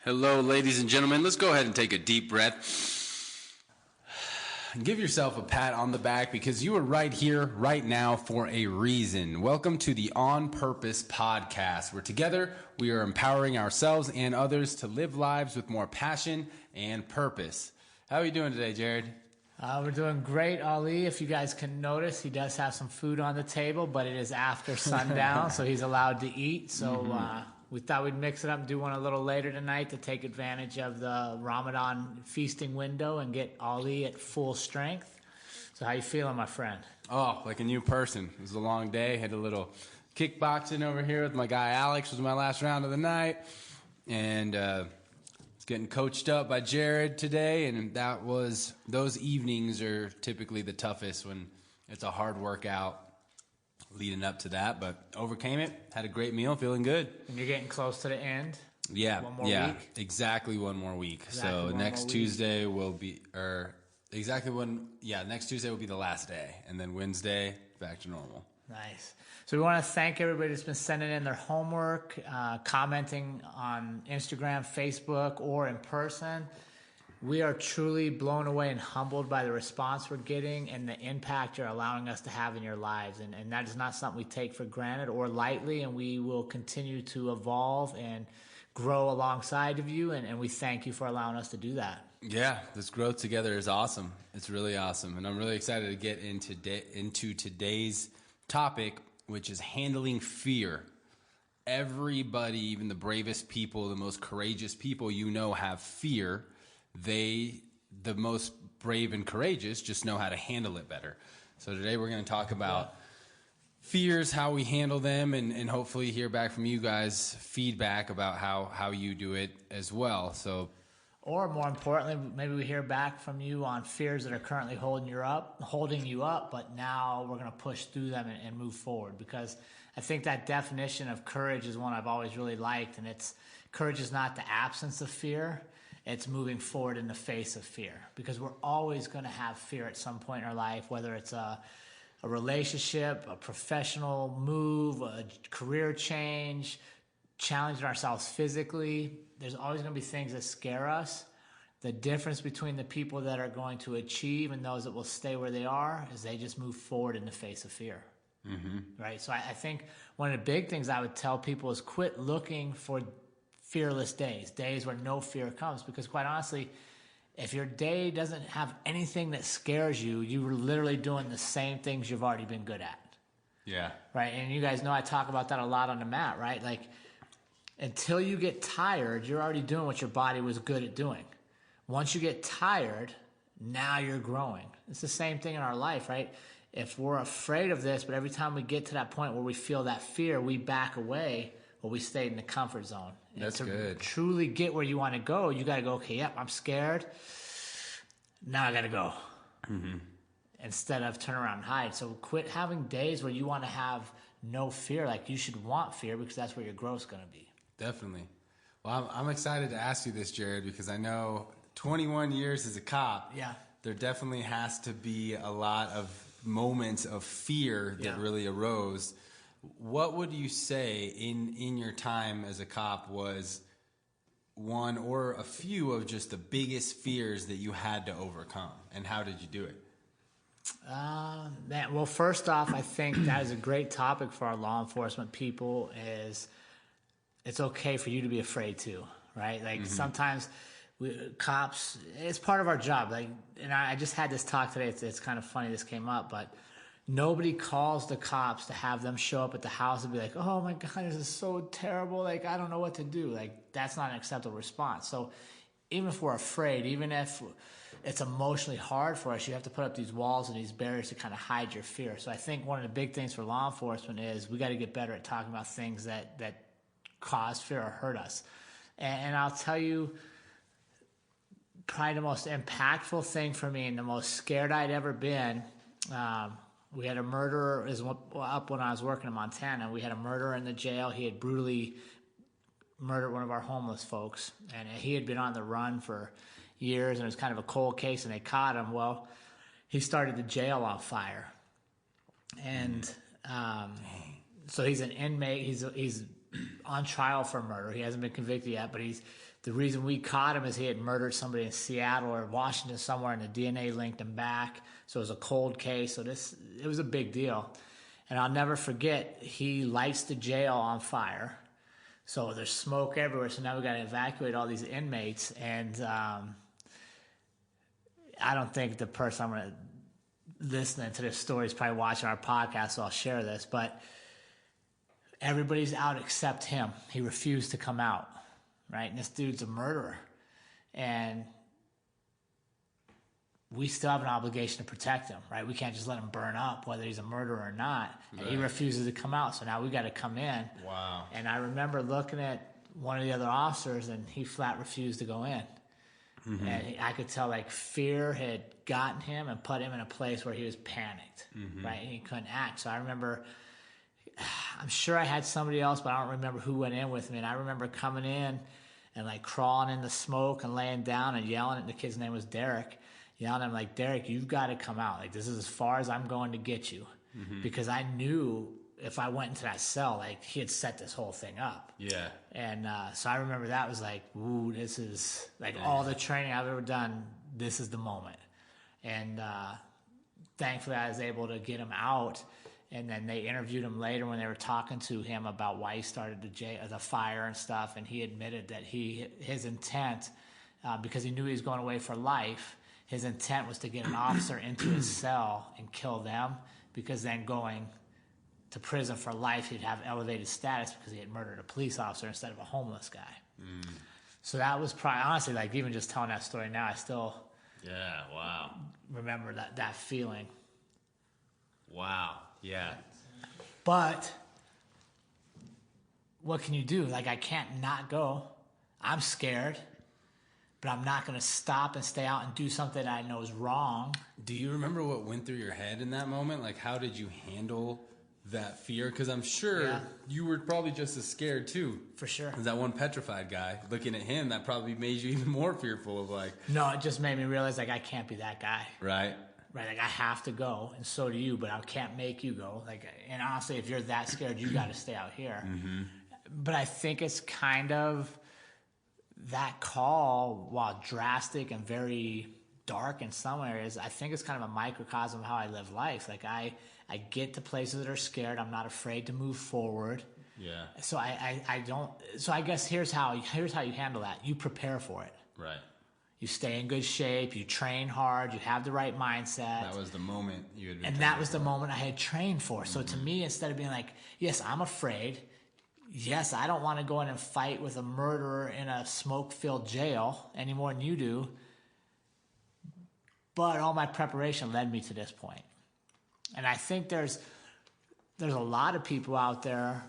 Hello, ladies and gentlemen. Let's go ahead and take a deep breath. Give yourself a pat on the back because you are right here, right now for a reason. Welcome to the On Purpose podcast, where together we are empowering ourselves and others to live lives with more passion and purpose. How are you doing today, Jared? We're doing great, Ali. If you guys can notice, he does have some food on the table, but it is after sundown, so he's allowed to eat. So we thought we'd mix it up and do one a little later tonight to take advantage of the Ramadan feasting window and get Ali at full strength. So how you feeling, my friend? Oh, like a new person. It was a long day. Had a little kickboxing over here with my guy Alex. It was my last round of the night. And it's getting coached up by Jared today. And those evenings are typically the toughest when it's a hard workout leading up to that, but overcame it, had a great meal, feeling good. And you're getting close to the end. Yeah, one more week? Exactly one more week. So next Tuesday will be, next Tuesday will be the last day, and then Wednesday, back to normal. Nice. So we want to thank everybody that's been sending in their homework, commenting on Instagram, Facebook, or in person. We are truly blown away and humbled by the response we're getting and the impact you're allowing us to have in your lives. And that is not something we take for granted or lightly, and we will continue to evolve and grow alongside of you, and we thank you for allowing us to do that. Yeah, this growth together is awesome. It's really awesome, and I'm really excited to get into today's topic, which is handling fear. Everybody, even the bravest people, the most courageous people have fear. The most brave and courageous just know how to handle it better. So today we're going to talk about fears, how we handle them, and hopefully hear back from you guys feedback about how you do it as well. So, or more importantly, maybe we hear back from you on fears that are currently holding you up, but now we're going to push through them and move forward, because I think that definition of courage is one I've always really liked, and courage is not the absence of fear. It's moving forward in the face of fear, because we're always going to have fear at some point in our life, whether it's a relationship, a professional move, a career change, challenging ourselves physically. There's always going to be things that scare us. The difference between the people that are going to achieve and those that will stay where they are is they just move forward in the face of fear. Mm-hmm. Right? So I think one of the big things I would tell people is quit looking for fearless days where no fear comes, because quite honestly, if your day doesn't have anything that scares you, you're literally doing the same things you've already been good at. Yeah. Right. And you guys know I talk about that a lot on the mat, right? Like, until you get tired, you're already doing what your body was good at doing. Once you get tired, now you're growing. It's the same thing in our life, right? If we're afraid of this, but every time we get to that point where we feel that fear, we back away. Well, we stayed in the comfort zone. That's good. To truly get where you want to go, you got to go, okay, I'm scared. Now I got to go. Mm-hmm. Instead of turn around and hide. So quit having days where you want to have no fear. Like, you should want fear, because that's where your growth's going to be. Definitely. Well, I'm excited to ask you this, Jared, because I know 21 years as a cop, there definitely has to be a lot of moments of fear that really arose. What would you say in your time as a cop was one or a few of just the biggest fears that you had to overcome, and how did you do it? Well, first off, I think that is a great topic for our law enforcement people. Is it's okay for you to be afraid too, right? Like, sometimes cops, it's part of our job. Like, and I just had this talk today. It's kind of funny this came up, but nobody calls the cops to have them show up at the house and be like, oh my God, this is so terrible. Like, I don't know what to do. Like, that's not an acceptable response. So even if we're afraid, even if it's emotionally hard for us, you have to put up these walls and these barriers to kind of hide your fear. So I think one of the big things for law enforcement is we got to get better at talking about things that cause fear or hurt us. And I'll tell you, probably the most impactful thing for me and the most scared I'd ever been, we had a murderer up when I was working in Montana. We had a murderer in the jail. He had brutally murdered one of our homeless folks, and he had been on the run for years, and it was kind of a cold case, and they caught him. Well, he started the jail on fire, and so he's an inmate. He's on trial for murder. He hasn't been convicted yet, but the reason we caught him is he had murdered somebody in Seattle or Washington somewhere, and the DNA linked him back. So it was a cold case. So it was a big deal. And I'll never forget, he lights the jail on fire. So there's smoke everywhere. So now we got to evacuate all these inmates. And I don't think the person I'm going to listening to this story is probably watching our podcast, so I'll share this. But everybody's out except him. He refused to come out. Right? And this dude's a murderer. And we still have an obligation to protect him, right? We can't just let him burn up, whether he's a murderer or not. Right. And he refuses to come out. So now we got to come in. Wow. And I remember looking at one of the other officers, and he flat refused to go in. Mm-hmm. And I could tell, like, fear had gotten him and put him in a place where he was panicked, right? And he couldn't act. So I remember, I'm sure I had somebody else, but I don't remember who went in with me. And I remember coming in and, like, crawling in the smoke and laying down and yelling at the kid's name was Derek. Yelling at him, like, Derek, you've got to come out. Like, this is as far as I'm going to get you. Because I knew if I went into that cell, like, he had set this whole thing up. Yeah. And so I remember that was like, ooh, this is, like, all the training I've ever done, this is the moment. And thankfully I was able to get him out. And then they interviewed him later when they were talking to him about why he started the fire and stuff. And he admitted that his intent, because he knew he was going away for life, his intent was to get an officer into his cell and kill them, because then going to prison for life, he'd have elevated status because he had murdered a police officer instead of a homeless guy. So that was probably, honestly, like, even just telling that story now, I still remember that feeling. Wow. Yeah. But what can you do? Like, I can't not go. I'm scared, but I'm not going to stop and stay out and do something I know is wrong. Do you remember what went through your head in that moment? Like, how did you handle that fear? Because I'm sure you were probably just as scared too. For sure. Because that one petrified guy, looking at him, that probably made you even more fearful of, like... No, it just made me realize, like, I can't be that guy. Right. Right, like, I have to go, and so do you, but I can't make you go. Like, and honestly, if you're that scared, you got to stay out here. But I think it's kind of that call, while drastic and very dark in some areas, I think it's kind of a microcosm of how I live life. Like, I get to places that are scared. I'm not afraid to move forward. Yeah. So I don't. So I guess here's how you handle that. You prepare for it. Right. You stay in good shape. You train hard. You have the right mindset. That was the moment you had been. And that was the moment I had trained for. So to me, instead of being like, yes, I'm afraid. Yes, I don't want to go in and fight with a murderer in a smoke-filled jail any more than you do. But all my preparation led me to this point. And I think there's a lot of people out there,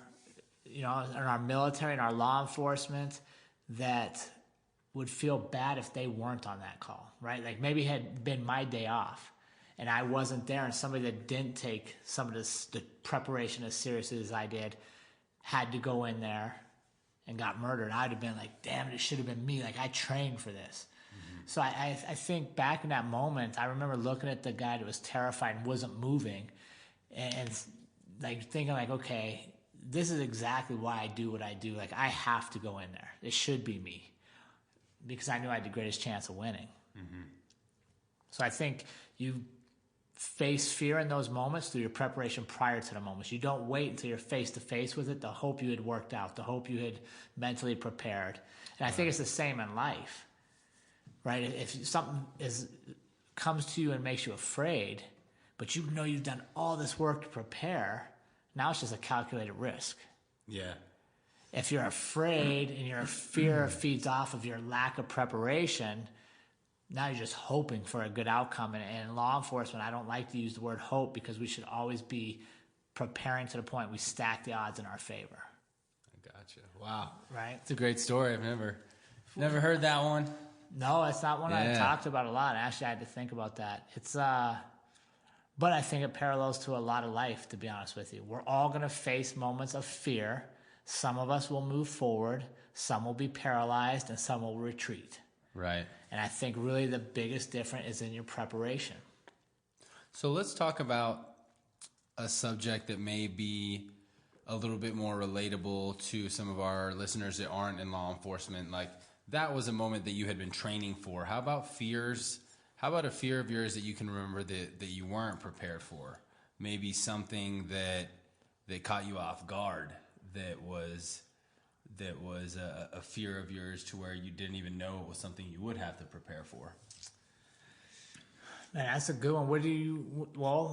you know, in our military and our law enforcement that would feel bad if they weren't on that call, right? Like, maybe it had been my day off and I wasn't there, and somebody that didn't take some of the preparation as seriously as I did had to go in there and got murdered. I'd have been like, damn, it should have been me. Like, I trained for this. So I think back in that moment, I remember looking at the guy that was terrified and wasn't moving, and like thinking, like, okay, this is exactly why I do what I do. Like, I have to go in there. It should be me, because I knew I had the greatest chance of winning. So I think you face fear in those moments through your preparation prior to the moments. You don't wait until you're face to face with it to hope you had worked out, to hope you had mentally prepared. And I think it's the same in life, right? If something comes to you and makes you afraid, but you know you've done all this work to prepare, now it's just a calculated risk. Yeah. If you're afraid and your fear feeds off of your lack of preparation, now you're just hoping for a good outcome. And in law enforcement, I don't like to use the word hope, because we should always be preparing to the point we stack the odds in our favor. I gotcha. Wow. Right? It's a great story. I've never heard that one. No, it's not one I've talked about a lot. Actually, I had to think about that. It's but I think it parallels to a lot of life, to be honest with you. We're all going to face moments of fear. Some of us will move forward, some will be paralyzed, and some will retreat. Right. And I think really the biggest difference is in your preparation. So let's talk about a subject that may be a little bit more relatable to some of our listeners that aren't in law enforcement, like that was a moment that you had been training for. How about fears? How about a fear of yours that you can remember that you weren't prepared for? Maybe something that caught you off guard, that was a fear of yours to where you didn't even know it was something you would have to prepare for. Man, that's a good one.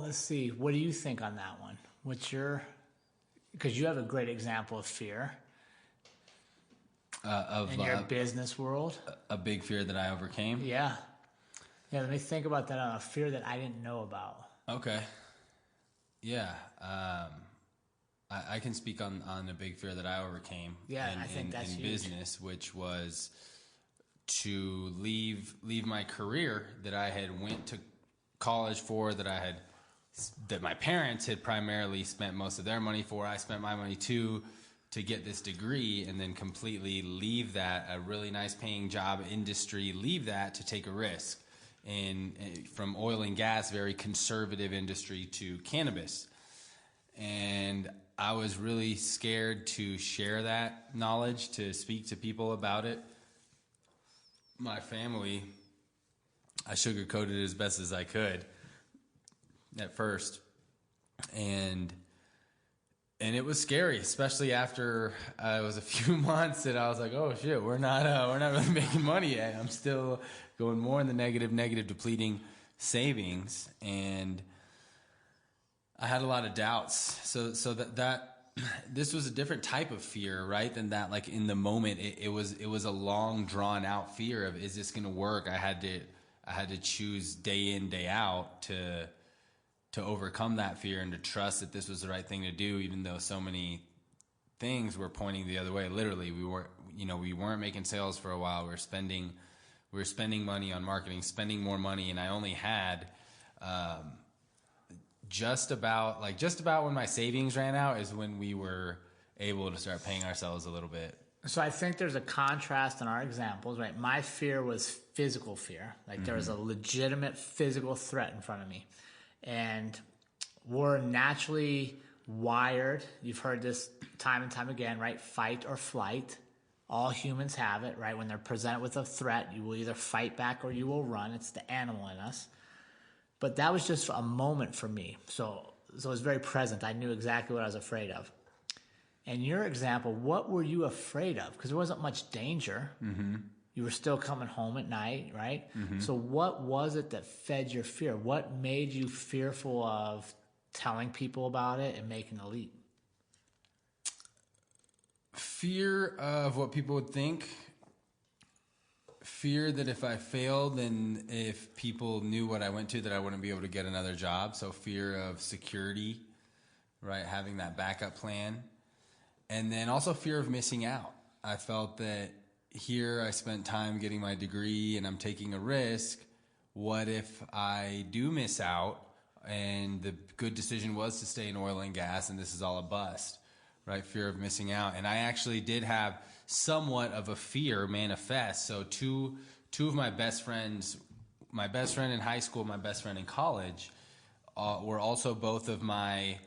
Let's see. What do you think on that one? Because you have a great example of fear in your business world. A big fear that I overcame? Yeah. Yeah, let me think about that. A fear that I didn't know about. Okay. Yeah. I can speak on a big fear that I overcame in business, which was to leave my career that I had went to college for, that my parents had primarily spent most of their money for. I spent my money too, to get this degree, and then completely leave that, a really nice paying job industry, leave that to take a risk from oil and gas, very conservative industry, to cannabis. And I was really scared to share that knowledge, to speak to people about it. My family, I sugarcoated it as best as I could at first. And it was scary, especially after it was a few months that I was like, oh shit, we're not really making money yet. I'm still going more in the negative, depleting savings. And I had a lot of doubts. So that this was a different type of fear, right? Than that, like in the moment, it was a long drawn out fear of, is this going to work? I had to choose day in, day out to overcome that fear and to trust that this was the right thing to do, even though so many things were pointing the other way. Literally, we weren't making sales for a while. We were spending money on marketing, spending more money, and I only had just about when my savings ran out is when we were able to start paying ourselves a little bit. So I think there's a contrast in our examples, right? My fear was physical fear. Like there was a legitimate physical threat in front of me. And we're naturally wired. You've heard this time and time again, right? Fight or flight. All humans have it, right? When they're presented with a threat, you will either fight back or you will run. It's the animal in us. But that was just a moment for me. So it was very present. I knew exactly what I was afraid of. In your example, what were you afraid of? Because there wasn't much danger. Mm-hmm. You were still coming home at night, right? Mm-hmm. So what was it that fed your fear? What made you fearful of telling people about it and making the leap? Fear of what people would think. Fear that if I failed, then if people knew what I went to, that I wouldn't be able to get another job. So fear of security, right? Having that backup plan. And then also fear of missing out. I felt that here I spent time getting my degree and I'm taking a risk. What if I do miss out and the good decision was to stay in oil and gas and this is all a bust, right? Fear of missing out. And I actually did have somewhat of a fear manifest. So two of my best friends, my best friend in high school, my best friend in college, were also both of my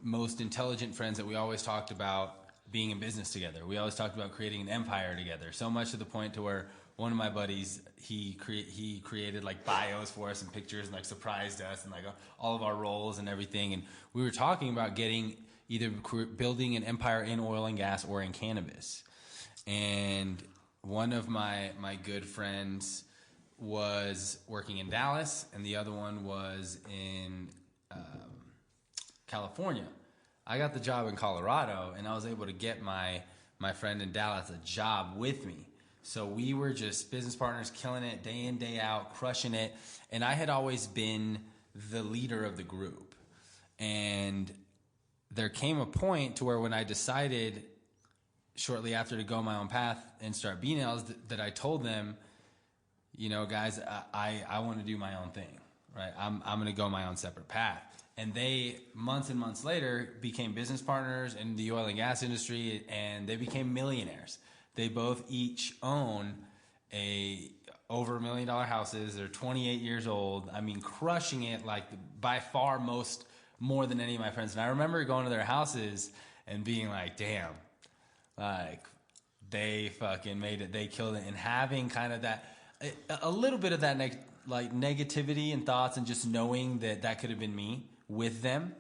most intelligent friends that we always talked about being in business together. We always talked about creating an empire together. So much to the point to where one of my buddies, he created like bios for us and pictures and like surprised us and like all of our roles and everything. And we were talking about building an empire in oil and gas or in cannabis. And one of my good friends was working in Dallas and the other one was in California. I got the job in Colorado, and I was able to get my friend in Dallas a job with me. So we were just business partners, killing it day in, day out, crushing it. And I had always been the leader of the group. And there came a point to where when I decided shortly after to go my own path and start B-Nails that I told them, you know, guys, I want to do my own thing, right? I'm going to go my own separate path. And they, months and months later, became business partners in the oil and gas industry, and they became millionaires. They both each own over $1 million houses. They're 28 years old. I mean, crushing it like by far more than any of my friends. And I remember going to their houses and being like, damn, like they fucking made it. They killed it. And having kind of that, a little bit of that like negativity and thoughts, and just knowing that could have been me with them,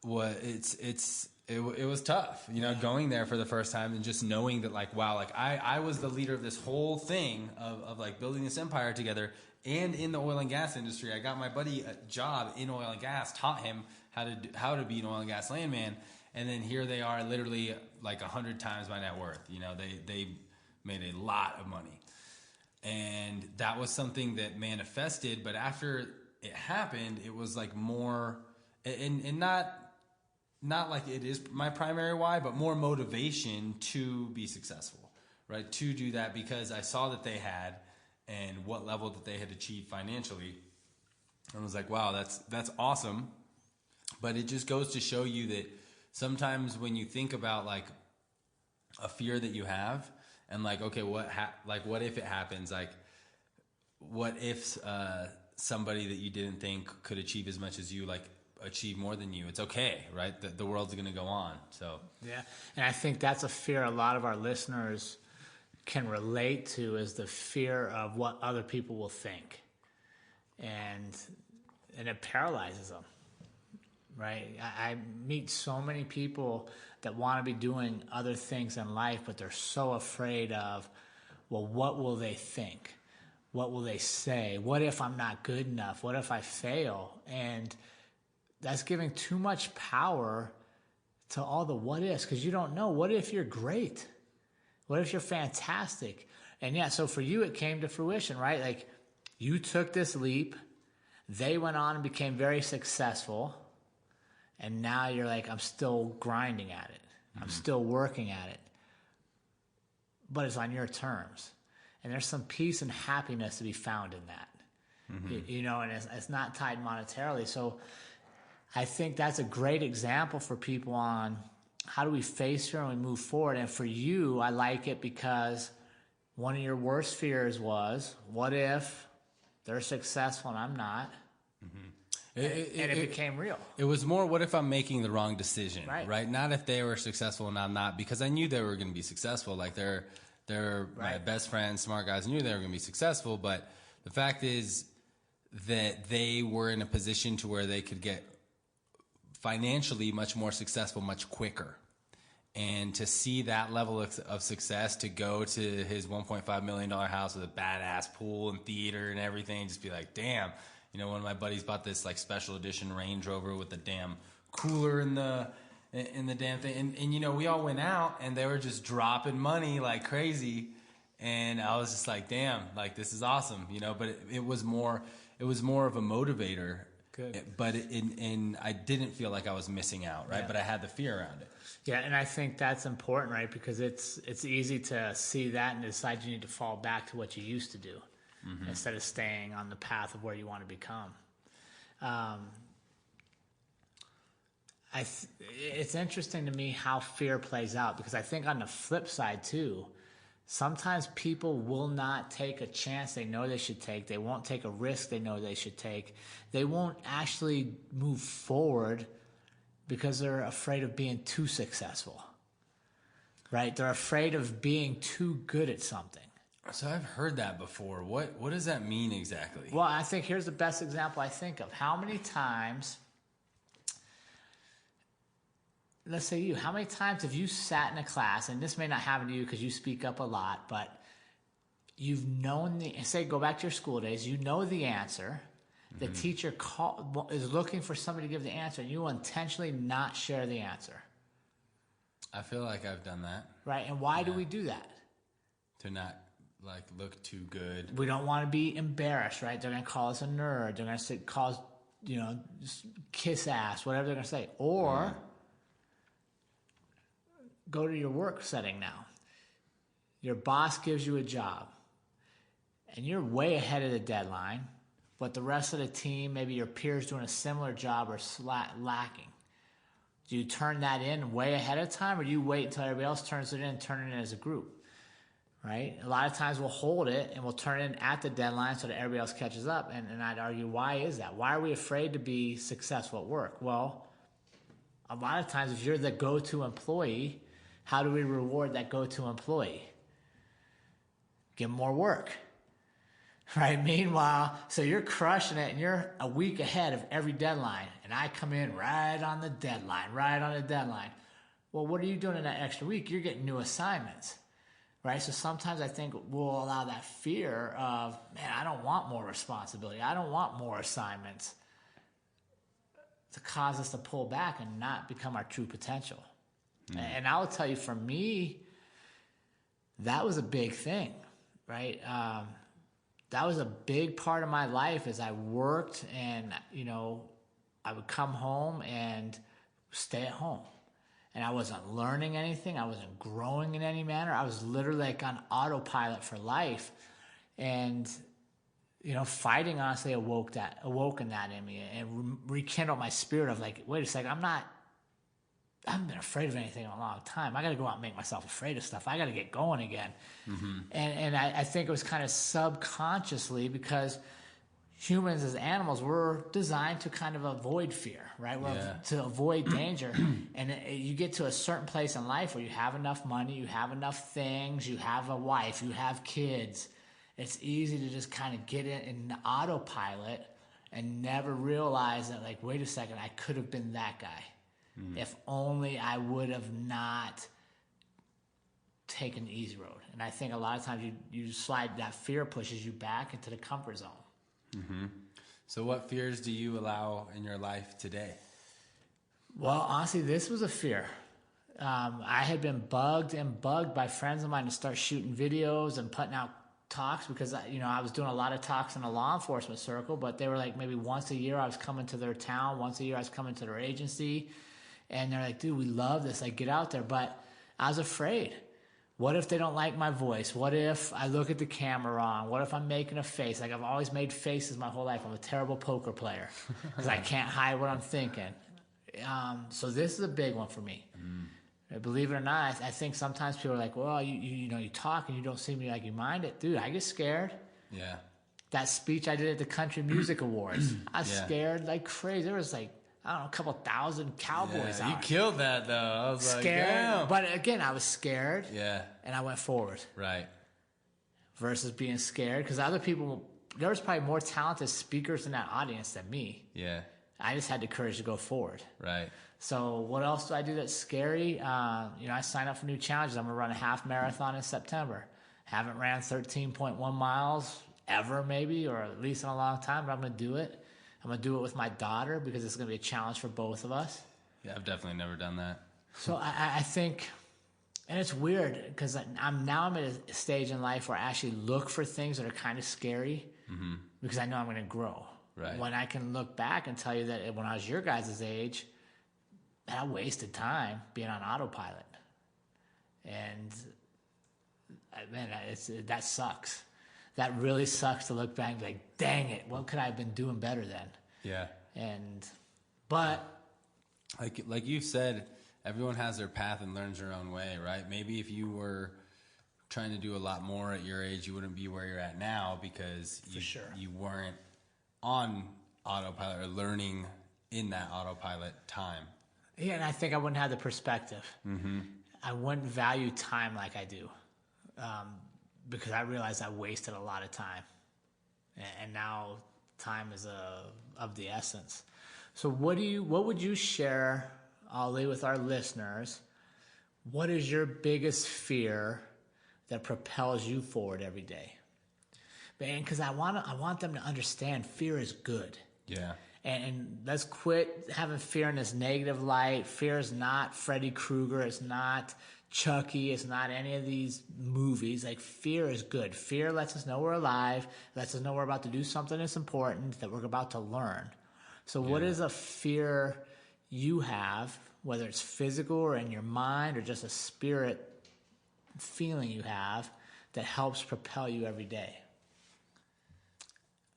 it was tough, going there for the first time and just knowing that, like, wow, like I was the leader of this whole thing of like building this empire together. And in the oil and gas industry, I got my buddy a job in oil and gas, taught him how to be an oil and gas landman. And then here they are, literally like 100 times my net worth. They made a lot of money. And that was something that manifested. But after it happened, it was like more, and not like it is my primary why, but more motivation to be successful, right? To do that, because I saw that they had and what level that they had achieved financially. And I was like, wow, that's awesome. But it just goes to show you that sometimes when you think about like a fear that you have, and like, okay, what if it happens? Like, what if somebody that you didn't think could achieve as much as you, like, achieve more than you? It's okay, right? The world's going to go on. So yeah, and I think that's a fear a lot of our listeners can relate to, is the fear of what other people will think, and it paralyzes them, right? I meet so many people that want to be doing other things in life, but they're so afraid of, well, what will they think? What will they say? What if I'm not good enough? What if I fail? And that's giving too much power to all the what ifs, because you don't know. What if you're great? What if you're fantastic? And yeah, so for you, it came to fruition, right? Like, you took this leap. They went on and became very successful. And now you're like, I'm still grinding at it. I'm still working at it. But it's on your terms. And there's some peace and happiness to be found in that. And it's not tied monetarily. So I think that's a great example for people on how do we face fear and we move forward. And for you, I like it because one of your worst fears was, what if they're successful and I'm not? It became real. It was more, what if I'm making the wrong decision, right? Not if they were successful and I'm not, because I knew they were going to be successful. Like, they're my best friends, smart guys. I knew they were going to be successful, but the fact is that they were in a position to where they could get financially much more successful much quicker. And to see that level of success, to go to his $1.5 million house with a badass pool and theater and everything, just be like, damn. One of my buddies bought this like special edition Range Rover with the damn cooler in the damn thing. And we all went out and they were just dropping money like crazy. And I was just like, damn, like, this is awesome, but it was more of a motivator. Good. But and I didn't feel like I was missing out, right? Yeah. But I had the fear around it. Yeah, and I think that's important, right? Because it's easy to see that and decide you need to fall back to what you used to do, instead of staying on the path of where you want to become. It's interesting to me how fear plays out, because I think on the flip side too, sometimes people will not take a chance they know they should take. They won't take a risk they know they should take. They won't actually move forward because they're afraid of being too successful, right? They're afraid of being too good at something. So I've heard that before. What does that mean exactly? Well, I think here's the best example I think of. How many times, let's say how many times have you sat in a class, and this may not happen to you because you speak up a lot, but you've known go back to your school days, you know the answer. The teacher is looking for somebody to give the answer, and you will intentionally not share the answer. I feel like I've done that. Right, and why do we do that? To not look too good. We don't want to be embarrassed, right? They're going to call us a nerd. They're going to call us, just kiss ass, whatever they're going to say. Or go to your work setting now. Your boss gives you a job, and you're way ahead of the deadline, but the rest of the team, maybe your peers doing a similar job, are lacking. Do you turn that in way ahead of time, or do you wait until everybody else turns it in and turn it in as a group? Right? A lot of times we'll hold it and we'll turn it in at the deadline so that everybody else catches up. And I'd argue, why is that? Why are we afraid to be successful at work? Well, a lot of times if you're the go-to employee, How do we reward that go-to employee? Give them more work, right? Meanwhile, so you're crushing it and you're a week ahead of every deadline, and I come in right on the deadline. Well, what are you doing in that extra week? You're getting new assignments, right? So sometimes I think we'll allow that fear of, man, I don't want more responsibility. I don't want more assignments, to cause us to pull back and not become our true potential. And I will tell you, for me, that was a big thing, right? That was a big part of my life as I worked, and, I would come home and stay at home. And I wasn't learning anything. I wasn't growing in any manner. I was literally like on autopilot for life. And, fighting honestly awoken that in me and rekindled my spirit of like, wait a second, I haven't been afraid of anything in a long time. I got to go out and make myself afraid of stuff. I got to get going again. Mm-hmm. And I think it was kind of subconsciously, because humans as animals, we're designed to kind of avoid fear, right? To avoid danger. And you get to a certain place in life where you have enough money, you have enough things, you have a wife, you have kids. It's easy to just kind of get in autopilot and never realize that, like, wait a second, I could have been that guy. If only I would have not taken the easy road. And I think a lot of times you slide, that fear pushes you back into the comfort zone. Mm-hmm. So what fears do you allow in your life today? Well, honestly, this was a fear. I had been bugged by friends of mine to start shooting videos and putting out talks, because I was doing a lot of talks in a law enforcement circle, but they were like, maybe once a year I was coming to their town, once a year I was coming to their agency, and they're like, dude, we love this, like, get out there. But I was afraid. What if they don't like my voice? What if I look at the camera wrong? What if I'm making a face? Like, I've always made faces my whole life. I'm a terrible poker player because I can't hide what I'm thinking. So this is a big one for me. Believe it or not, I think sometimes people are like, well, you talk and you don't seem like you mind it. Dude, I get scared. Yeah. That speech I did at the Country Music Awards, I was scared like crazy. There was like, I don't know, a couple thousand cowboys out. You killed that, though. I was scared, like, damn. But again, I was scared. Yeah. And I went forward. Right. Versus being scared. Because other people, there was probably more talented speakers in that audience than me. Yeah. I just had the courage to go forward. Right. So what else do I do that's scary? I signed up for new challenges. I'm going to run a half marathon in September. Haven't ran 13.1 miles ever, maybe, or at least in a long time, but I'm going to do it. I'm going to do it with my daughter because it's going to be a challenge for both of us. Yeah, I've definitely never done that. So I think, and it's weird because I'm at a stage in life where I actually look for things that are kind of scary because I know I'm going to grow. Right. When I can look back and tell you that when I was your guys' age, I wasted time being on autopilot. And, man, that sucks. That really sucks to look back and be like, dang it, what could I have been doing better then? Yeah. But like you said, everyone has their path and learns their own way, right? Maybe if you were trying to do a lot more at your age, you wouldn't be where you're at now because you weren't on autopilot or learning in that autopilot time. Yeah, and I think I wouldn't have the perspective. Mm-hmm. I wouldn't value time like I do. Because I realized I wasted a lot of time. And now time is of the essence. So what would you share, Ali, with our listeners? What is your biggest fear that propels you forward every day? Man, because I want them to understand fear is good. Yeah. And let's quit having fear in this negative light. Fear is not Freddy Krueger. It's not Chucky. It's not any of these movies. Like, fear is good. Fear lets us know we're alive. Lets us know we're about to do something that's important, that we're about to learn. So what is a fear you have, whether it's physical or in your mind or just a spirit feeling you have, that helps propel you every day?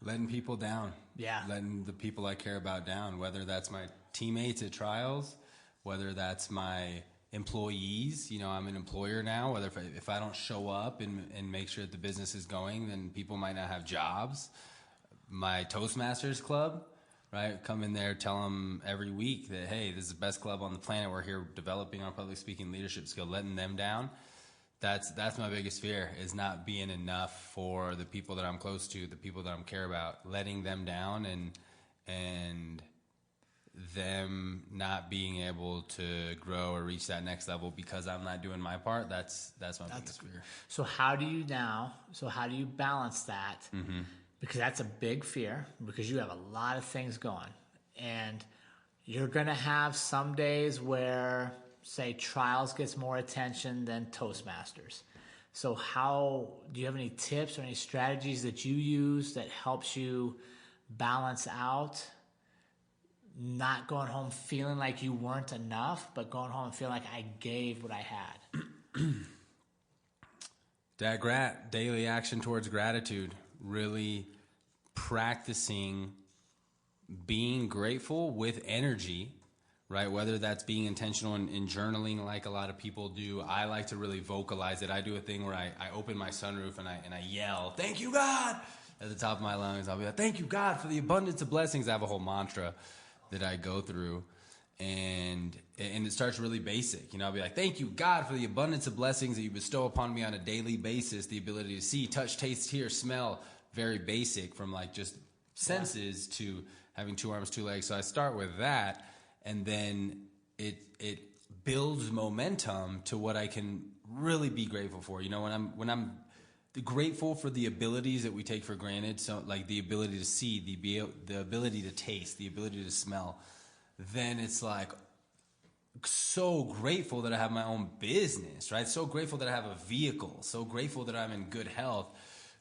Letting people down. Yeah. Letting the people I care about down, whether that's my teammates at trials, whether that's my employees. I'm an employer now. Whether if I don't show up and make sure that the business is going, then people might not have jobs. My Toastmasters club, right? Come in there, tell them every week that, hey, this is the best club on the planet. We're here developing our public speaking leadership skill, letting them down. That's my biggest fear, is not being enough for the people that I'm close to, the people that I care about, letting them down and them not being able to grow or reach that next level because I'm not doing my part. That's my biggest fear. So how do you balance that? Mm-hmm. Because that's a big fear, because you have a lot of things going, and you're going to have some days where, say, trials gets more attention than Toastmasters. So do you have any tips or any strategies that you use that helps you balance out not going home feeling like you weren't enough, but going home and feeling like I gave what I had? That daily action towards gratitude, really practicing being grateful with energy, right? Whether that's being intentional in journaling like a lot of people do. I like to really vocalize it. I do a thing where I open my sunroof and I yell, "Thank you, God," at the top of my lungs. I'll be like, "Thank you, God, for the abundance of blessings." I have a whole mantra that I go through, and it starts really basic. I'll be like, "Thank you, God, for the abundance of blessings that you bestow upon me on a daily basis. The ability to see, touch, taste, hear, smell." Very basic, from like just senses to having 2 arms, 2 legs. So I start with that, and then it builds momentum to what I can really be grateful for. When I'm grateful for the abilities that we take for granted, so like the ability to see, the ability to taste, the ability to smell, then it's like so grateful that I have my own business, right? So grateful that I have a vehicle, so grateful that I'm in good health.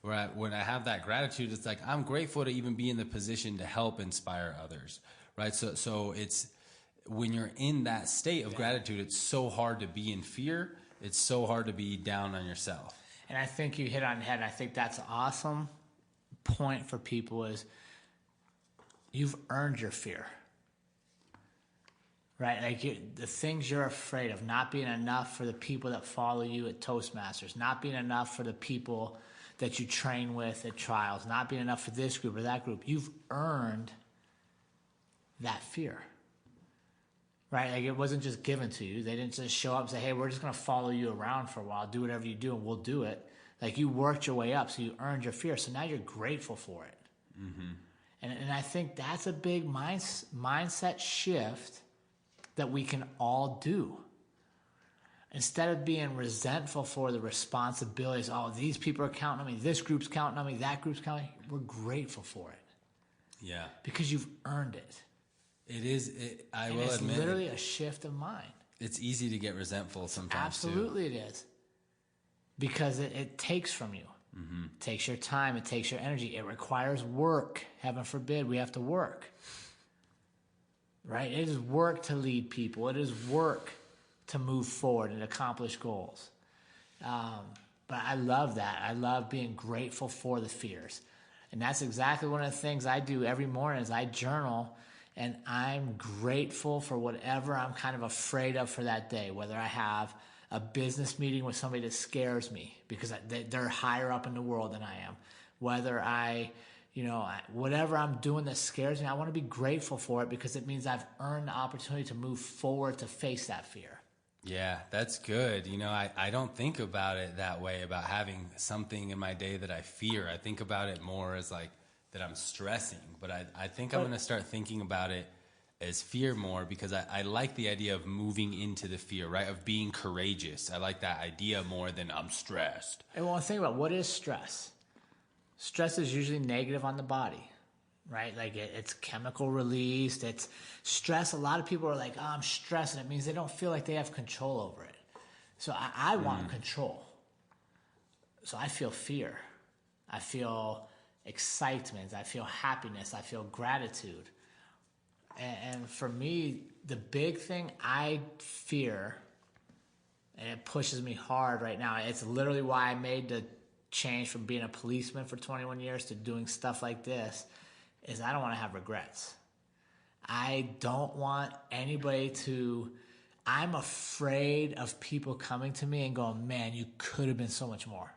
When I have that gratitude, it's like I'm grateful to even be in the position to help inspire others, right? So it's when you're in that state of gratitude, it's so hard to be in fear. It's so hard to be down on yourself. And I think you hit on the head. I think that's an awesome point for people, is you've earned your fear, right? Like the things you're afraid of, not being enough for the people that follow you at Toastmasters, not being enough for the people that you train with at trials, not being enough for this group or that group. You've earned that fear, right? Like it wasn't just given to you. They didn't just show up and say, "Hey, we're just going to follow you around for a while. Do whatever you do and we'll do it." Like you worked your way up, so you earned your fear. So now you're grateful for it. Mm-hmm. And I think that's a big mindset shift that we can all do. Instead of being resentful for the responsibilities, "Oh, these people are counting on me, this group's counting on me, that group's counting on me," we're grateful for it. Yeah. Because you've earned it. It is. I will admit. It's literally a shift of mind. It's easy to get resentful sometimes. Absolutely, it is. Because it takes from you. Mm-hmm. It takes your time. It takes your energy. It requires work. Heaven forbid we have to work. Right? It is work to lead people. It is work to move forward and accomplish goals. But I love that. I love being grateful for the fears. And that's exactly one of the things I do every morning is I journal, and I'm grateful for whatever I'm kind of afraid of for that day, whether I have a business meeting with somebody that scares me because they're higher up in the world than I am, whether whatever I'm doing that scares me, I want to be grateful for it because it means I've earned the opportunity to move forward to face that fear. Yeah, that's good. I don't think about it that way, about having something in my day that I fear. I think about it more as like that I'm stressing, but I think I'm going to start thinking about it as fear more, because I like the idea of moving into the fear, right? Of being courageous. I like that idea more than I'm stressed. And well, think about what is stress. Stress is usually negative on the body, right? Like it's chemical released. It's stress. A lot of people are like, "Oh, I'm stressed," and it means they don't feel like they have control over it. So I want control. So I feel fear. I feel excitement. I feel happiness. I feel gratitude. And for me, the big thing I fear, and it pushes me hard right now, it's literally why I made the change from being a policeman for 21 years to doing stuff like this, is I don't want to have regrets. I don't want anybody to... I'm afraid of people coming to me and going, "Man, you could have been so much more."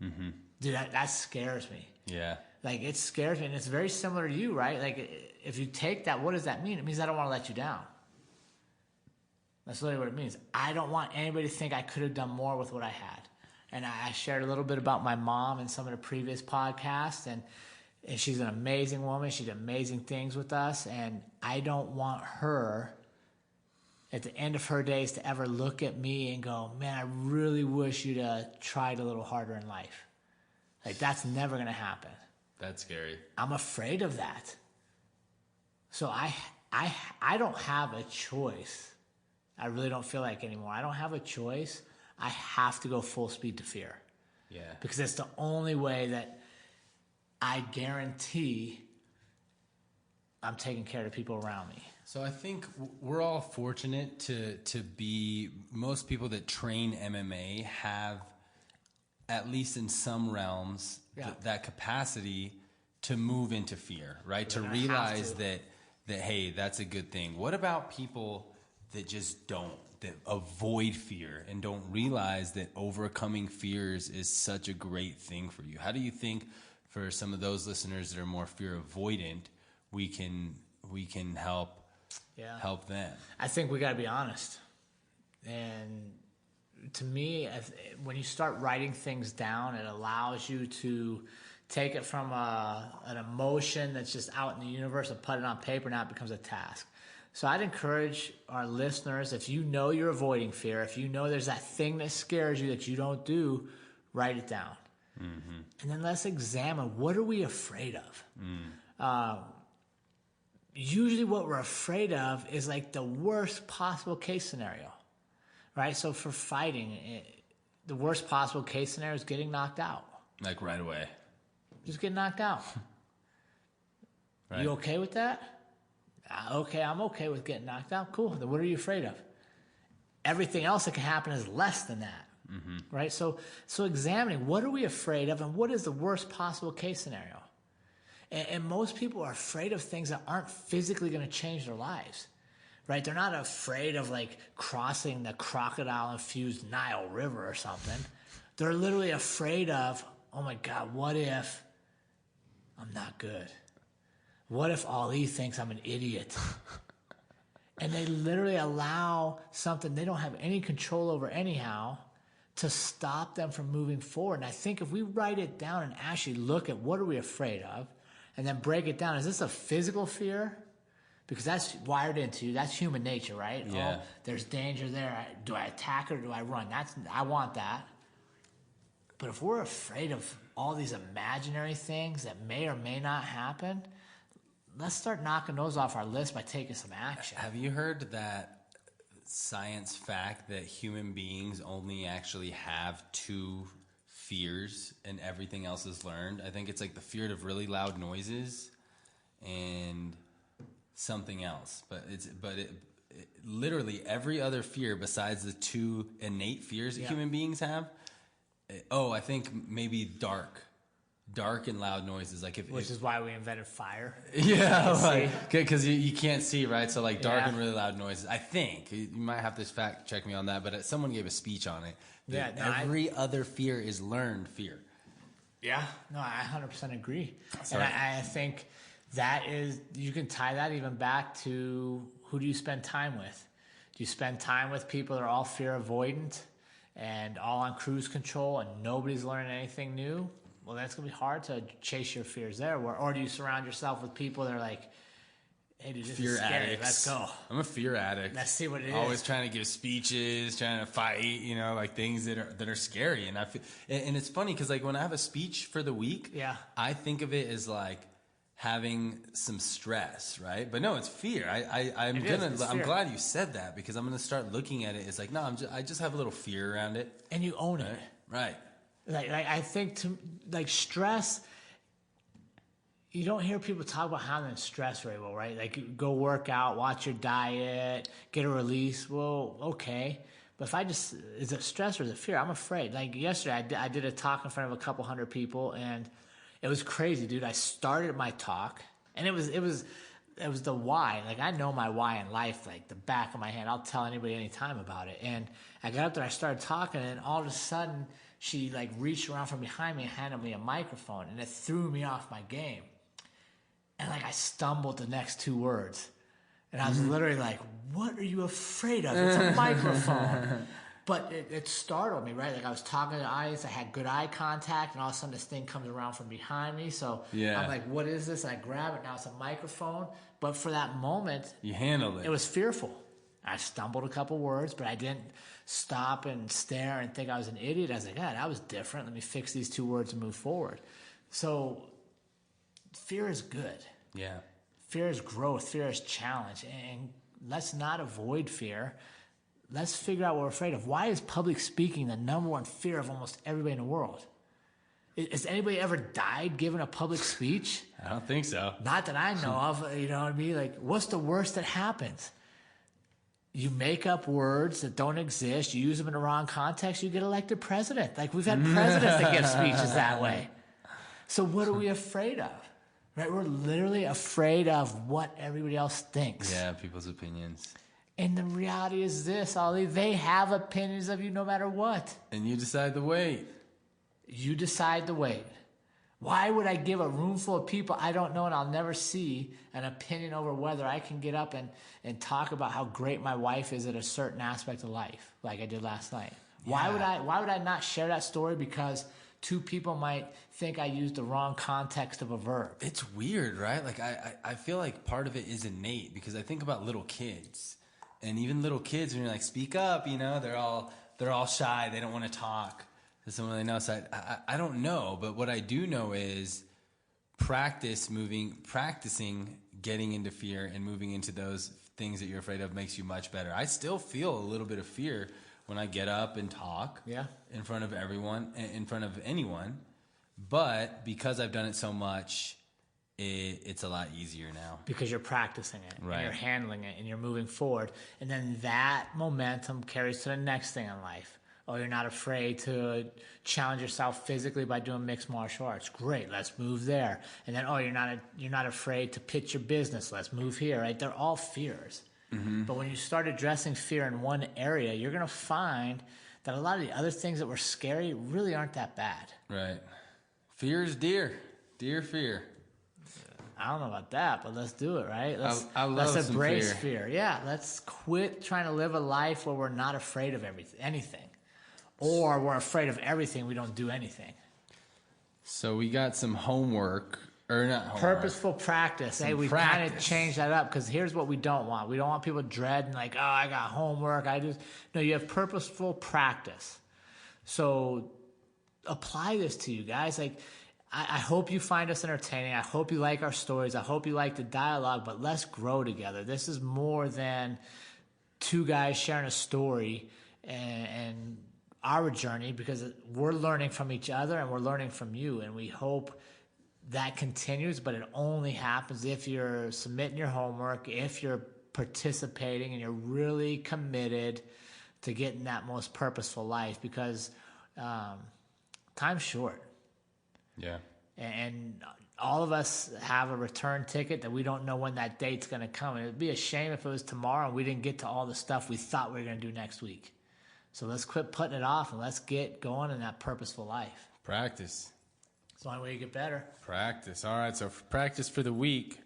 Mm-hmm. Dude, that scares me. Yeah. Like, it scares me, and it's very similar to you, right? Like, if you take that, what does that mean? It means I don't want to let you down. That's literally what it means. I don't want anybody to think I could have done more with what I had. And I shared a little bit about my mom in some of the previous podcasts, and she's an amazing woman. She did amazing things with us, and I don't want her at the end of her days to ever look at me and go, man, I really wish you'd tried a little harder in life. Like, that's never going to happen. That's scary. I'm afraid of that. So I don't have a choice. I really don't feel like anymore. I don't have a choice. I have to go full speed to fear. Yeah. Because it's the only way that I guarantee I'm taking care of the people around me. So I think we're all fortunate to be, most people that train MMA have, at least in some realms, that capacity to move into fear, right? To realize that, hey, that's a good thing. What about people that just don't, that avoid fear and don't realize that overcoming fears is such a great thing for you? How do you think, for some of those listeners that are more fear avoidant, we can help them? I think we got to be honest. And to me, when you start writing things down, it allows you to take it from an emotion that's just out in the universe and put it on paper. Now it becomes a task. So I'd encourage our listeners, if you know you're avoiding fear, if you know there's that thing that scares you that you don't do, write it down. Mm-hmm. And then let's examine, what are we afraid of? Usually what we're afraid of is like the worst possible case scenario, right? So for fighting, the worst possible case scenario is getting knocked out. Like right away. Just get knocked out. Right. You okay with that? Okay, I'm okay with getting knocked out. Cool. Then what are you afraid of? Everything else that can happen is less than that. Mm-hmm. Right? So examining, what are we afraid of, and what is the worst possible case scenario? And most people are afraid of things that aren't physically going to change their lives. Right? They're not afraid of like crossing the crocodile-infused Nile River or something. They're literally afraid of, oh my God, what if I'm not good? What if Ali thinks I'm an idiot? And they literally allow something they don't have any control over anyhow to stop them from moving forward. And I think if we write it down and actually look at what are we afraid of, and then break it down, is this a physical fear? Because that's wired into you. That's human nature, right? Yeah. Oh, there's danger there. Do I attack or do I run? I want that. But if we're afraid of all these imaginary things that may or may not happen, let's start knocking those off our list by taking some action. Have you heard that science fact that human beings only actually have two fears and everything else is learned? I think it's like the fear of really loud noises and something else. But it literally every other fear besides the two innate fears that human beings have. I think maybe dark and loud noises, like which is why we invented fire. Yeah, because you can't see, right? So like dark and really loud noises. I think you might have to fact check me on that, but someone gave a speech on it. Every other fear is learned fear. Yeah, no, I 100% agree. Sorry. And I think that is, you can tie that even back to who do you spend time with? Do you spend time with people that are all fear avoidant and all on cruise control and nobody's learning anything new? Well, that's going to be hard to chase your fears there. Or do you surround yourself with people that are like, hey, dude, this is scary. Addicts. Let's go. I'm a fear addict. Let's see what it is. Always trying to give speeches, trying to fight, like things that are scary. And I feel, and it's funny because like when I have a speech for the week, I think of it as like having some stress, right? But no, it's fear. I'm glad you said that because I'm gonna start looking at it as like, no, I just have a little fear around it, and you own it, right? Like I think stress. You don't hear people talk about handling stress very well, right? Like go work out, watch your diet, get a release. Well, okay. But is it stress or is it fear? I'm afraid. Like yesterday, I did a talk in front of a couple hundred people, and it was crazy, dude. I started my talk, and it was it was the why. Like, I know my why in life, like the back of my hand. I'll tell anybody anytime about it. And I got up there, I started talking, and all of a sudden, she like reached around from behind me and handed me a microphone, and it threw me off my game. And like, I stumbled the next two words. And I was literally like, what are you afraid of? It's a microphone. But it startled me, right? Like, I was talking to the audience, I had good eye contact, and all of a sudden this thing comes around from behind me. So I'm like, what is this? I grab it, now it's a microphone. But for that moment, you handled it. It was fearful. I stumbled a couple words, but I didn't stop and stare and think I was an idiot. I was like, that was different. Let me fix these two words and move forward. So fear is good. Yeah. Fear is growth. Fear is challenge. And let's not avoid fear. Let's figure out what we're afraid of. Why is public speaking the number one fear of almost everybody in the world? Has anybody ever died giving a public speech? I don't think so. Not that I know of. You know what I mean? Like, what's the worst that happens? You make up words that don't exist. You use them in the wrong context. You get elected president. Like, we've had presidents that give speeches that way. So what are we afraid of? Right? We're literally afraid of what everybody else thinks. Yeah, people's opinions. And the reality is this, Ollie, they have opinions of you no matter what. And you decide the weight. You decide the weight. Why would I give a room full of people I don't know and I'll never see an opinion over whether I can get up and talk about how great my wife is at a certain aspect of life, like I did last night? Yeah. Why would I not share that story because two people might think I used the wrong context of a verb? It's weird, right? Like, I feel like part of it is innate because I think about little kids. And even little kids, when you're like, speak up, you know, they're all shy. They don't want to talk to someone they know. So I don't know. But what I do know is practicing getting into fear and moving into those things that you're afraid of makes you much better. I still feel a little bit of fear when I get up and talk in front of everyone, in front of anyone. But because I've done it so much, it's a lot easier now. Because you're practicing it, right, and you're handling it, and you're moving forward. And then that momentum carries to the next thing in life. Oh, you're not afraid to challenge yourself physically by doing mixed martial arts. Great, let's move there. And then, you're not afraid to pitch your business. Let's move here, right? They're all fears. Mm-hmm. But when you start addressing fear in one area, you're going to find that a lot of the other things that were scary really aren't that bad. Right. Fear is dear. Dear fear. I don't know about that, but let's do it, right? Let's embrace fear. Yeah, let's quit trying to live a life where we're not afraid of anything. Or we're afraid of everything, we don't do anything. So we got some homework, or not homework. Purposeful practice. Hey, we kind of changed that up because here's what we don't want. We don't want people dreading like, oh, I got homework. No, you have purposeful practice. So apply this to you guys. Like, I hope you find us entertaining. I hope you like our stories. I hope you like the dialogue, but let's grow together. This is more than two guys sharing a story and our journey, because we're learning from each other and we're learning from you, and we hope that continues, but it only happens if you're submitting your homework, if you're participating and you're really committed to getting that most purposeful life, because time's short. Yeah. And all of us have a return ticket that we don't know when that date's going to come. And it'd be a shame if it was tomorrow and we didn't get to all the stuff we thought we were going to do next week. So let's quit putting it off and let's get going in that purposeful life. Practice. It's the only way you get better. Practice. All right, so practice for the week.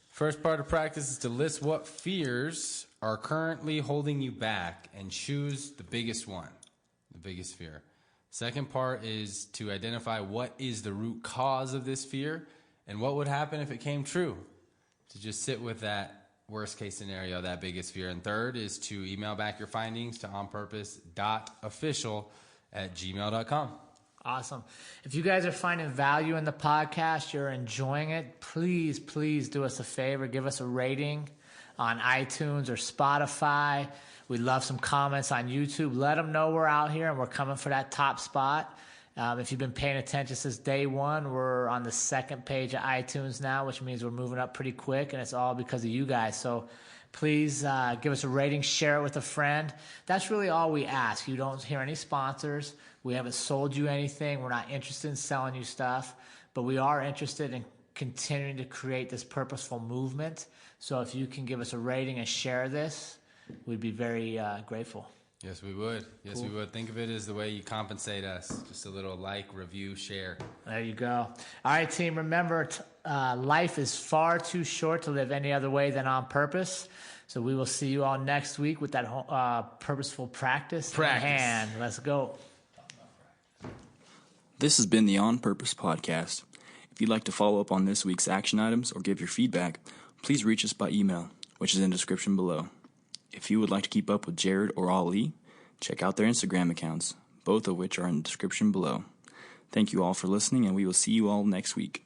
First part of practice is to list what fears are currently holding you back and choose the biggest one, the biggest fear. Second part is to identify what is the root cause of this fear and what would happen if it came true. To just sit with that worst case scenario, that biggest fear. And third is to email back your findings to onpurpose.official@gmail.com. Awesome. If you guys are finding value in the podcast, you're enjoying it, please do us a favor. Give us a rating on iTunes or Spotify. We'd love some comments on YouTube. Let them know we're out here and we're coming for that top spot. If you've been paying attention since day one, we're on the second page of iTunes now, which means we're moving up pretty quick, and it's all because of you guys. So please give us a rating, share it with a friend. That's really all we ask. You don't hear any sponsors. We haven't sold you anything. We're not interested in selling you stuff, but we are interested in continuing to create this purposeful movement. So if you can give us a rating and share this, we'd be very grateful. Yes, we would. Yes, we would. Think of it as the way you compensate us. Just a little like, review, share. There you go. All right, team. Remember, life is far too short to live any other way than on purpose. So we will see you all next week with that purposeful practice in hand. Let's go. This has been the On Purpose Podcast. If you'd like to follow up on this week's action items or give your feedback, please reach us by email, which is in the description below. If you would like to keep up with Jared or Ali, check out their Instagram accounts, both of which are in the description below. Thank you all for listening, and we will see you all next week.